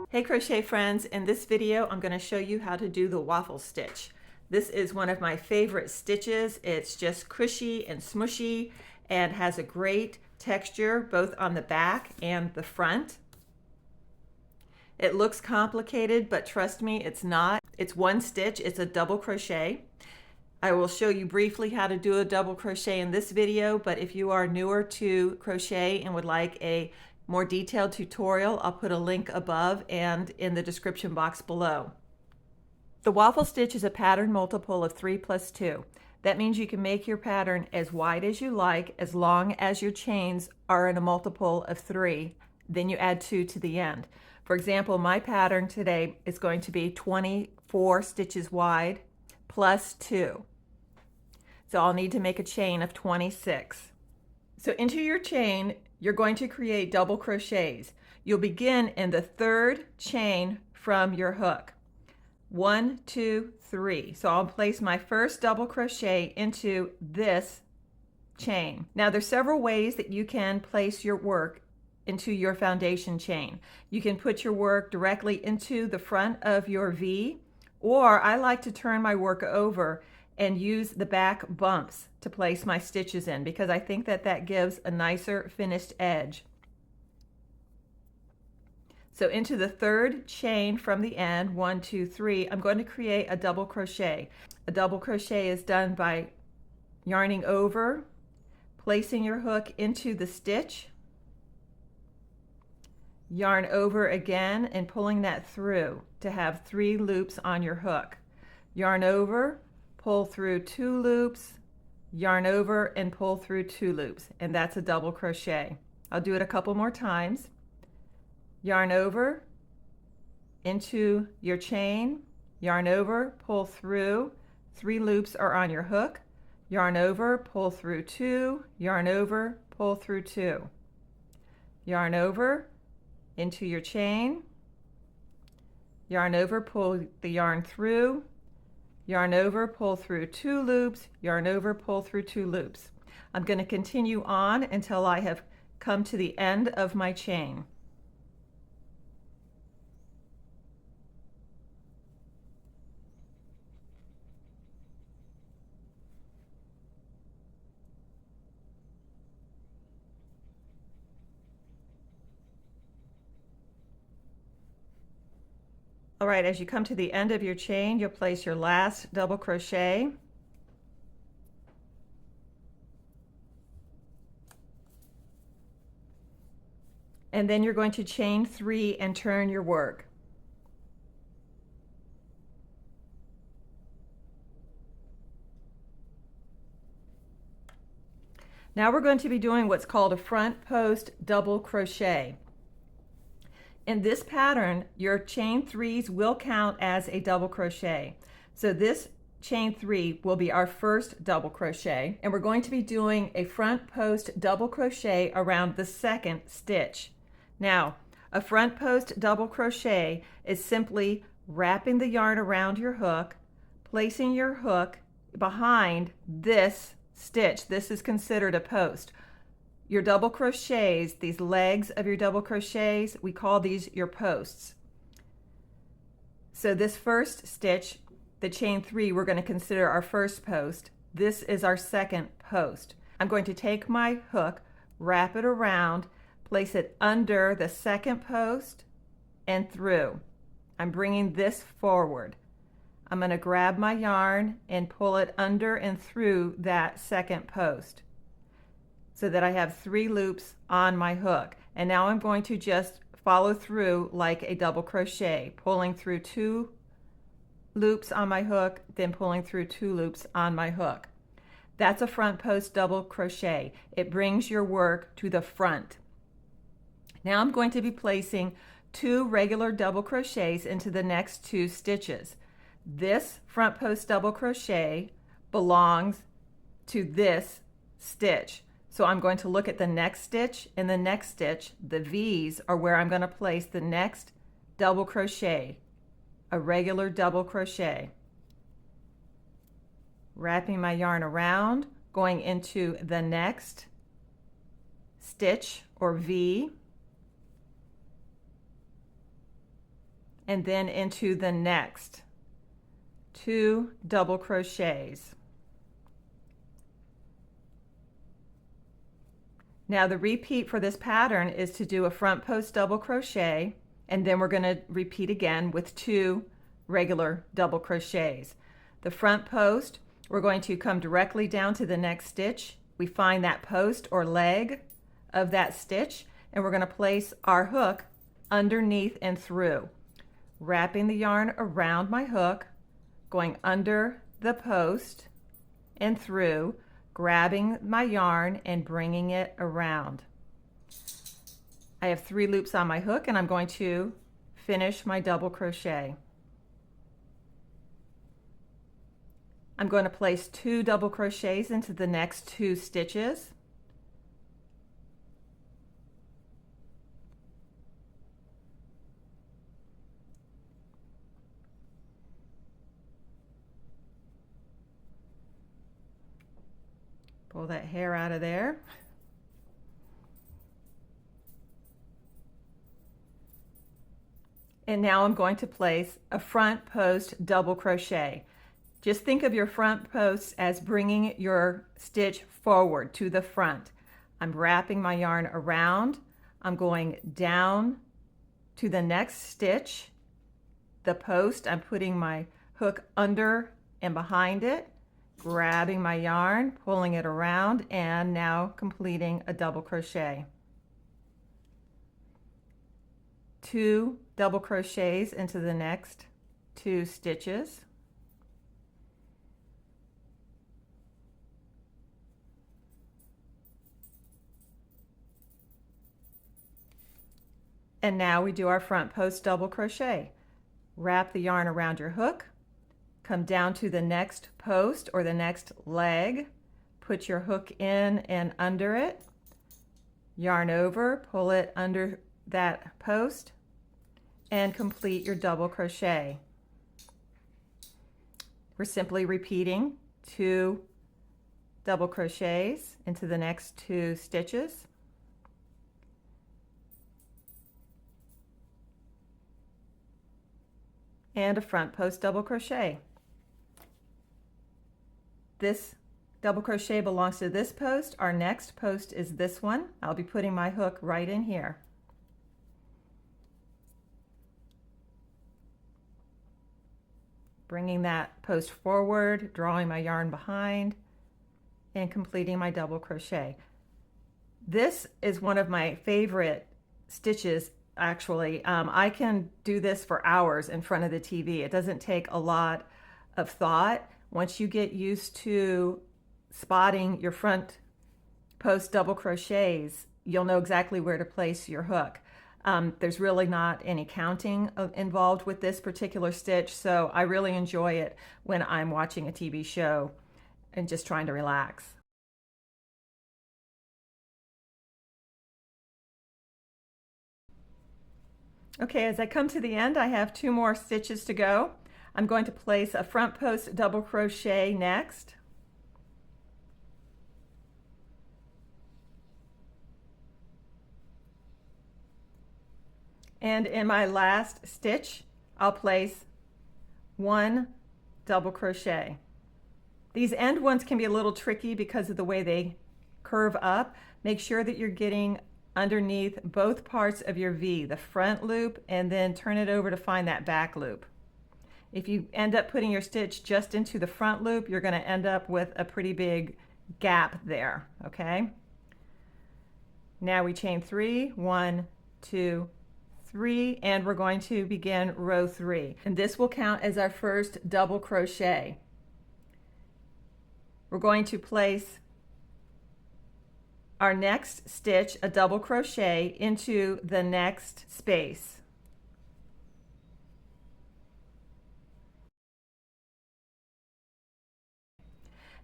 Hey crochet friends, in this video I'm going to show you how to do the waffle stitch. This is one of my favorite stitches. It's just cushy and smushy and has a great texture both on the back and the front. It looks complicated, but trust me, it's not. It's one stitch, it's a double crochet. I will show you briefly how to do a double crochet in this video, but if you are newer to crochet and would like a more detailed tutorial, I'll put a link above and in the description box below. The waffle stitch is a pattern multiple of 3 plus 2. That means you can make your pattern as wide as you like as long as your chains are in a multiple of 3. Then you add 2 to the end. For example, my pattern today is going to be 24 stitches wide plus 2. So I'll need to make a chain of 26. So into your chain, you're going to create double crochets. You'll begin in the third chain from your hook. 1, 2, 3. So I'll place my first double crochet into this chain. Now there's several ways that you can place your work into your foundation chain. You can put your work directly into the front of your V, or I like to turn my work over and use the back bumps to place my stitches in because I think that that gives a nicer finished edge. So into the third chain from the end, 1, 2, 3, I'm going to create a double crochet. A double crochet is done by yarning over, placing your hook into the stitch, yarn over again and pulling that through to have 3 loops on your hook. Yarn over, pull through 2 loops, yarn over and pull through 2 loops, and that's a double crochet. I'll do it a couple more times. Yarn over into your chain, yarn over, pull through, 3 loops are on your hook, yarn over, pull through 2, yarn over, pull through 2, yarn over into your chain, yarn over, pull the yarn through, yarn over, pull through 2 loops, yarn over, pull through 2 loops. I'm going to continue on until I have come to the end of my chain. All right, as you come to the end of your chain, you'll place your last double crochet. And then you're going to chain 3 and turn your work. Now we're going to be doing what's called a front post double crochet. In this pattern, your chain 3s will count as a double crochet. So this chain 3 will be our first double crochet, and we're going to be doing a front post double crochet around the second stitch. Now, a front post double crochet is simply wrapping the yarn around your hook, placing your hook behind this stitch. This is considered a post. Your double crochets, these legs of your double crochets, we call these your posts. So this first stitch, the chain 3, we're going to consider our first post. This is our second post. I'm going to take my hook, wrap it around, place it under the second post and through. I'm bringing this forward. I'm going to grab my yarn and pull it under and through that second post, so that I have 3 loops on my hook. And now I'm going to just follow through like a double crochet, pulling through 2 loops on my hook, then pulling through 2 loops on my hook. That's a front post double crochet. It brings your work to the front. Now I'm going to be placing 2 regular double crochets into the next 2 stitches. This front post double crochet belongs to this stitch. So I'm going to look at the next stitch and the next stitch. The V's are where I'm going to place the next double crochet, a regular double crochet. Wrapping my yarn around, going into the next stitch or V, and then into the next 2 double crochets. Now the repeat for this pattern is to do a front post double crochet, and then we're going to repeat again with 2 regular double crochets. The front post, we're going to come directly down to the next stitch. We find that post or leg of that stitch, and we're going to place our hook underneath and through, wrapping the yarn around my hook, going under the post and through, grabbing my yarn and bringing it around. I have 3 loops on my hook, and I'm going to finish my double crochet. I'm going to place 2 double crochets into the next 2 stitches. Pull that hair out of there. And now I'm going to place a front post double crochet. Just think of your front posts as bringing your stitch forward to the front. I'm wrapping my yarn around. I'm going down to the next stitch. The post, I'm putting my hook under and behind it, grabbing my yarn, pulling it around, and now completing a double crochet. 2 double crochets into the next 2 stitches. And now we do our front post double crochet. Wrap the yarn around your hook, come down to the next post or the next leg, put your hook in and under it, yarn over, pull it under that post, and complete your double crochet. We're simply repeating 2 double crochets into the next 2 stitches. And a front post double crochet. This double crochet belongs to this post. Our next post is this one. I'll be putting my hook right in here. Bringing that post forward, drawing my yarn behind, and completing my double crochet. This is one of my favorite stitches. Actually, I can do this for hours in front of the TV. It doesn't take a lot of thought. Once you get used to spotting your front post double crochets, you'll know exactly where to place your hook. There's really not any counting involved with this particular stitch, so I really enjoy it when I'm watching a TV show and just trying to relax. Okay, as I come to the end, I have 2 more stitches to go. I'm going to place a front post double crochet next. And in my last stitch, I'll place 1 double crochet. These end ones can be a little tricky because of the way they curve up. Make sure that you're getting underneath both parts of your V, the front loop, and then turn it over to find that back loop. If you end up putting your stitch just into the front loop, you're going to end up with a pretty big gap there, okay? Now we chain 3, 1, 2, 3, and we're going to begin row 3. And this will count as our first double crochet. We're going to place our next stitch, a double crochet, into the next space.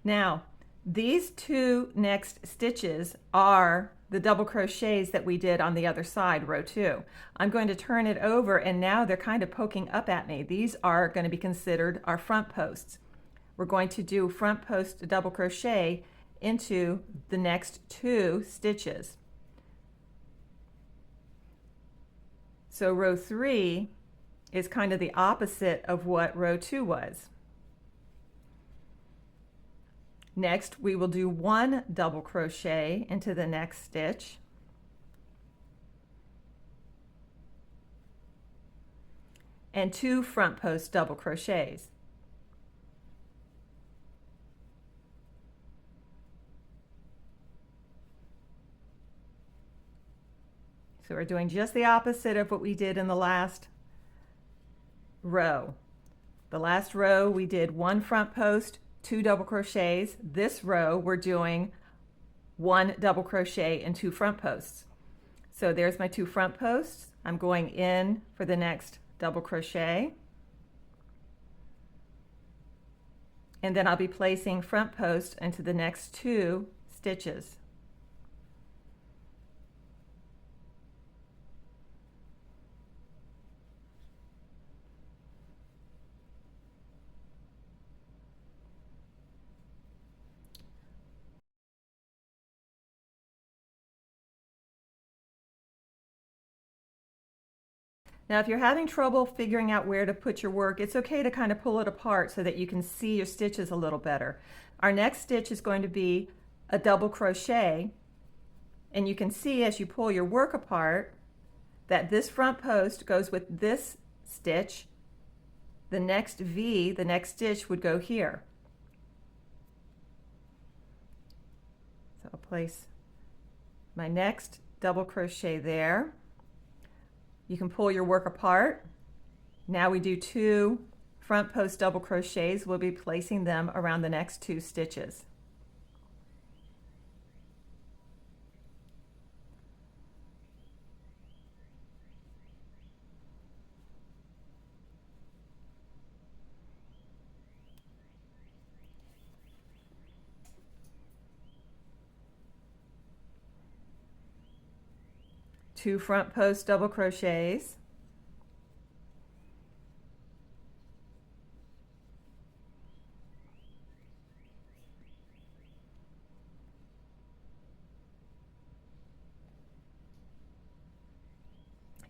Now, these 2 next stitches are the double crochets that we did on the other side, row 2. I'm going to turn it over, and now they're kind of poking up at me. These are going to be considered our front posts. We're going to do front post double crochet into the next 2 stitches. So row 3, is kind of the opposite of what row 2 was. Next, we will do 1 double crochet into the next stitch. And 2 front post double crochets. So we're doing just the opposite of what we did in the last row. The last row we did 1 front post, 2 double crochets. This row we're doing 1 double crochet and 2 front posts. So there's my 2 front posts. I'm going in for the next double crochet. And then I'll be placing front post into the next 2 stitches. Now, if you're having trouble figuring out where to put your work, it's okay to kind of pull it apart so that you can see your stitches a little better. Our next stitch is going to be a double crochet, and you can see as you pull your work apart that this front post goes with this stitch. The next V, the next stitch, would go here. So I'll place my next double crochet there. You can pull your work apart. Now we do 2 front post double crochets. We'll be placing them around the next 2 stitches. Two front post double crochets,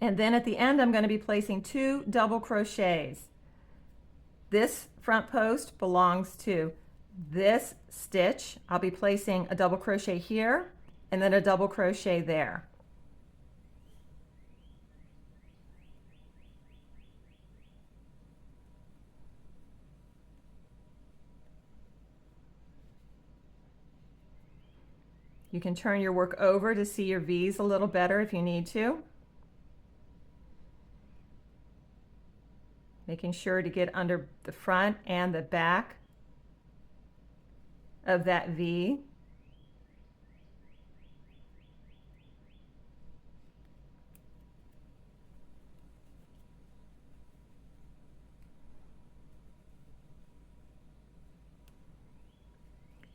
and then at the end I'm going to be placing 2 double crochets. This front post belongs to this stitch. I'll be placing a double crochet here and then a double crochet there. You can turn your work over to see your V's a little better if you need to. Making sure to get under the front and the back of that V.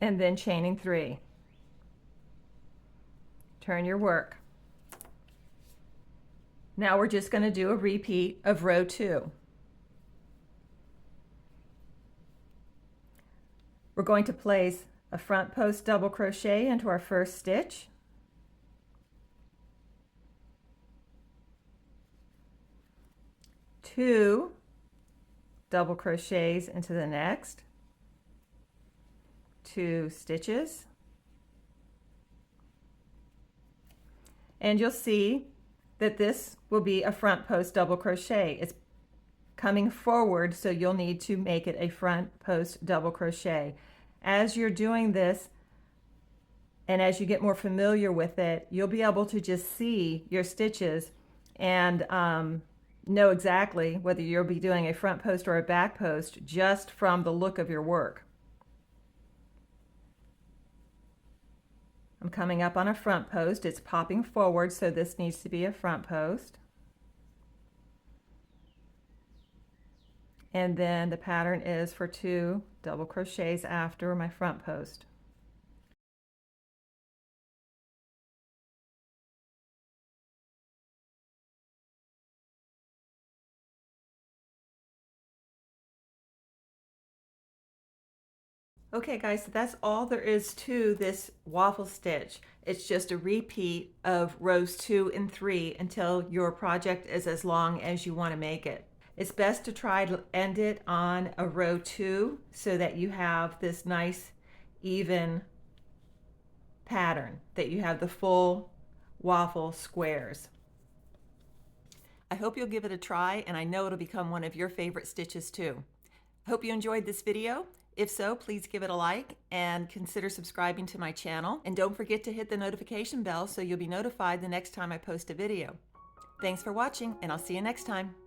And then chaining 3. Turn your work. Now we're just going to do a repeat of row 2. We're going to place a front post double crochet into our first stitch. Two double crochets into the next. 2 stitches. And you'll see that this will be a front post double crochet. It's coming forward, so you'll need to make it a front post double crochet. As you're doing this, and as you get more familiar with it, you'll be able to just see your stitches and know exactly whether you'll be doing a front post or a back post just from the look of your work. I'm coming up on a front post. It's popping forward, so this needs to be a front post. And then the pattern is for 2 double crochets after my front post. Okay guys, so that's all there is to this waffle stitch. It's just a repeat of rows 2 and 3 until your project is as long as you want to make it. It's best to try to end it on a row 2 so that you have this nice even pattern, that you have the full waffle squares. I hope you'll give it a try, and I know it'll become one of your favorite stitches too. I hope you enjoyed this video. If so, please give it a like and consider subscribing to my channel. And don't forget to hit the notification bell so you'll be notified the next time I post a video. Thanks for watching, and I'll see you next time.